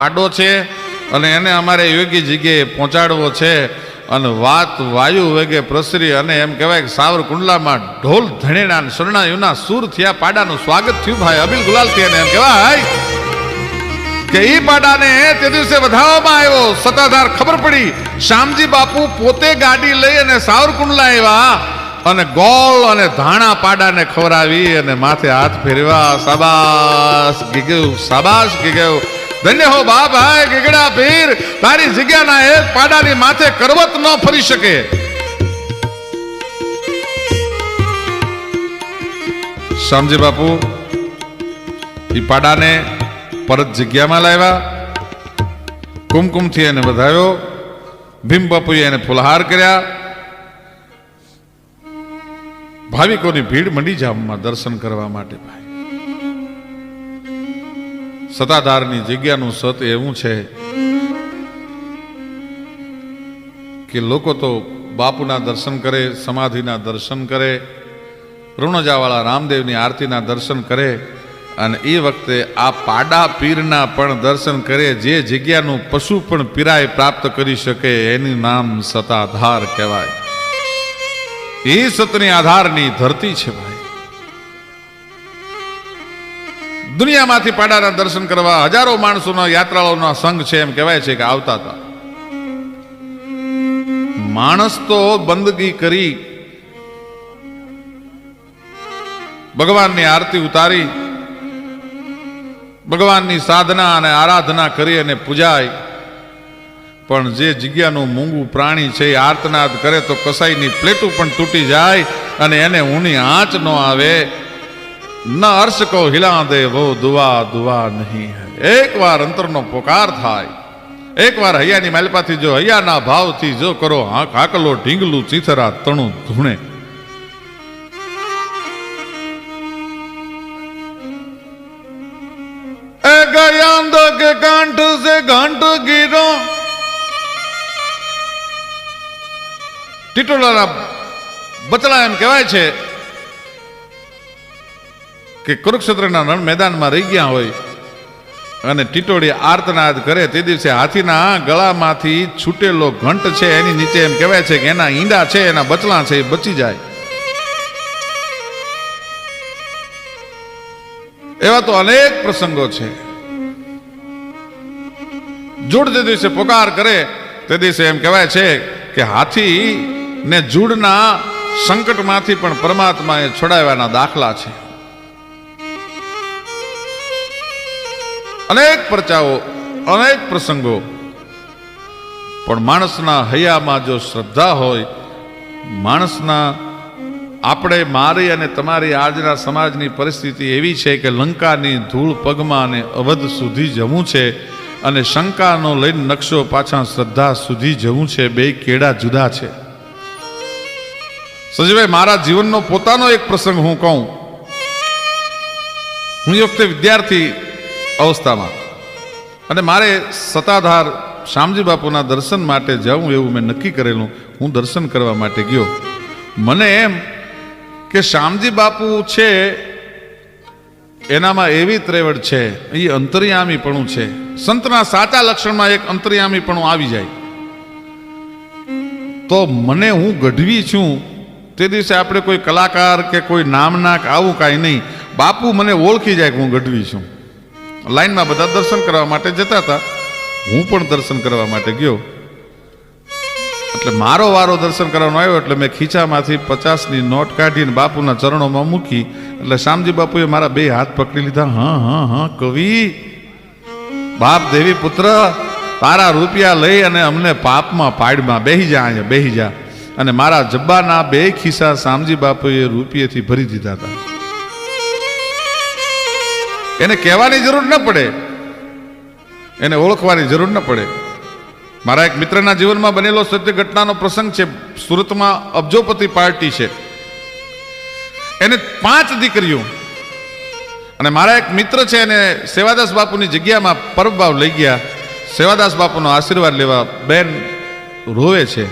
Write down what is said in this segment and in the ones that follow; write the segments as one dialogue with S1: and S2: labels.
S1: પાડો છે અને એને અમારે યોગ્ય જગ્યાએ પહોંચાડવો છે અને વાત વાયુ વેગે પ્રસરી અને એમ કહેવાય કે સાવરકુંડલામાં ઢોલ ધણેણા શરણાયુના સૂર થયા, પાડાનું સ્વાગત થયું ભાઈ અબિલ ગુલાલ થી. એમ કહેવાય કે ઈ પાડાને તે દિવસે વધાવવામાં આવ્યો. સત્તાધાર ખબર પડી, શામજી બાપુ પોતે ગાડી લઈ અને સાવરકુંડલા આવ્યા અને ગોળ અને ધાણા પાડાને ખવડાવી અને માથે હાથ ફેરવા. શાબાશ ગીગવ, શાબાશ ગીગવ, ધન્ય હો બા ભાઈ ગીગડા પીર, તારી જગ્યાના એક પાડાની માથે કરવત ન ફરી શકે. શામજી બાપુ ઈ પાડાને પરત જગ્યામાં લાવ્યા, કુમકુમથી એને વધાવ્યો. ભીમ બાપુએ એને ફુલહાર કર્યા. ભાવિકોની ભીડ મંડી જામમાં દર્શન કરવા માટે. ભાઈ સત્તાધારની જગ્યાનું સત એવું છે કે લોકો તો બાપુના દર્શન કરે, સમાધિના દર્શન કરે, રણોજાવાળા રામદેવની આરતીના દર્શન કરે અને એ વખતે આ પાડા પીરના પણ દર્શન કરે. જે જગ્યાનું પશુ પણ પીરાય પ્રાપ્ત કરી શકે એનું નામ સત્તાધાર કહેવાય. એ સતની આધારની ધરતી છે ભાઈ. દુનિયામાંથી પાડાના દર્શન કરવા હજારો માણસોનો યાત્રાળુઓનો સંઘ છે એમ કહેવાય છે કે આવતા હતા. માણસ તો બંદગી કરી ભગવાનની આરતી ઉતારી, ભગવાનની સાધના અને આરાધના કરી અને પૂજાય. પણ જે જગ્યાનું મૂંગું પ્રાણી છે એ આર્તનાદ કરે તો કસાઈની પ્લેટું પણ તૂટી જાય અને એને ઊની આંચ ન આવે. ન અર્શ કો હિલા દે વો દુઆ દુઆ નહીં હૈ. એક વાર અંતરનો પોકાર થાય, એક વાર હૈયાની માલપાથી જો હૈયાના ભાવથી જો કરો હાક હાકલો ઢીંગલું ચીથરા તણું ધૂણે. એ ગયાંદ કે ગાંઠ સે ગાંઠ ગીરો. ટીટોલાના બચડા એમ કહેવાય છે કે કુરુક્ષેત્રના રણ મેદાનમાં રહી ગયા હોય અને ટીટોળી આર્તનાદ કરે તે દિવસે હાથીના ગળામાંથી છૂટેલો ઘંટ છે એની નીચે એમ કહેવાય છે કે એના ઈંડા છે, એના બચલા છે એ બચી જાય. એવા તો અનેક પ્રસંગો છે. જૂડ જે દિવસે પોકાર કરે તે દિવસે એમ કહેવાય છે કે હાથી ને જૂડના સંકટમાંથી પણ પરમાત્માએ છોડાવવાના દાખલા છે. અનેક પરચાઓ, અનેક પ્રસંગો. પણ માણસના હૈયામાં જો શ્રદ્ધા હોય, માણસના આપણે મારી અને તમારી આજના સમાજની પરિસ્થિતિ એવી છે કે લંકાની ધૂળ પગમાં અને અવધ સુધી જવું છે અને શંકાનો લઈને નકશો પાછા શ્રદ્ધા સુધી જવું છે. બે કેડા જુદા છે. સજીભાઈ, મારા જીવનનો પોતાનો એક પ્રસંગ હું કહું. હું એ વખતે વિદ્યાર્થી અવસ્થામાં અને મારે સત્તાધાર શામજી બાપુના દર્શન માટે જવું એવું મેં નક્કી કરેલું. હું દર્શન કરવા માટે ગયો. મને એમ કે શામજી બાપુ છે એનામાં એવી ત્રેવડ છે, એ અંતર્યામીપણું છે. સંતના સાચા લક્ષણમાં એક અંતર્યામીપણું આવી જાય તો મને હું ગઢવી છું. તે દિવસે આપણે કોઈ કલાકાર કે કોઈ નામના આવું કાંઈ નહીં. બાપુ મને ઓળખી જાય કે હું ગઢવી છું. લાઈનમાં બધા દર્શન કરવા માટે જતા હતા, હું પણ દર્શન કરવા માટે ગયો. એટલે મારો વારો દર્શન કરવાનો આવ્યો એટલે મેં ખીચામાંથી 50ની નોટ કાઢીને બાપુના ચરણોમાં મૂકી. એટલે શામજી બાપુએ મારા બે હાથ પકડી લીધા. હા હા હા કવિ, બાપ દેવી પુત્ર, તારા રૂપિયા લઈ અને અમને પાપમાં પાડમાં બેહી જા, અહીંયા બેહી જા. અને મારા જબ્બાના બે ખિસ્સા શામજી બાપુએ રૂપિયાથી ભરી દીધા હતા. એને કહેવાની જરૂર ન પડે, એને ઓળખવાની જરૂર ન પડે. મારા એક મિત્રના જીવનમાં બનેલો સત્ય ઘટનાનો પ્રસંગ છે. સુરતમાં અબજોપતિ પાર્ટી છે, એને 5 દીકરીઓ. અને મારા એક મિત્ર છે એને સેવાદાસ બાપુની જગ્યામાં પરબભાવ લઈ ગયા. સેવાદાસ બાપુનો આશીર્વાદ લેવા બેન રોવે છે.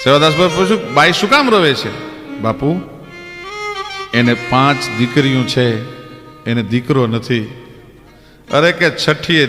S1: સેવાદાસ બાપુ પૂછ્યું, બાઈ શું કામ રોવે છે? બાપુ, એને 5 દીકરીઓ છે, એને દીકરો નથી. અરે કે છઠ્ઠીએ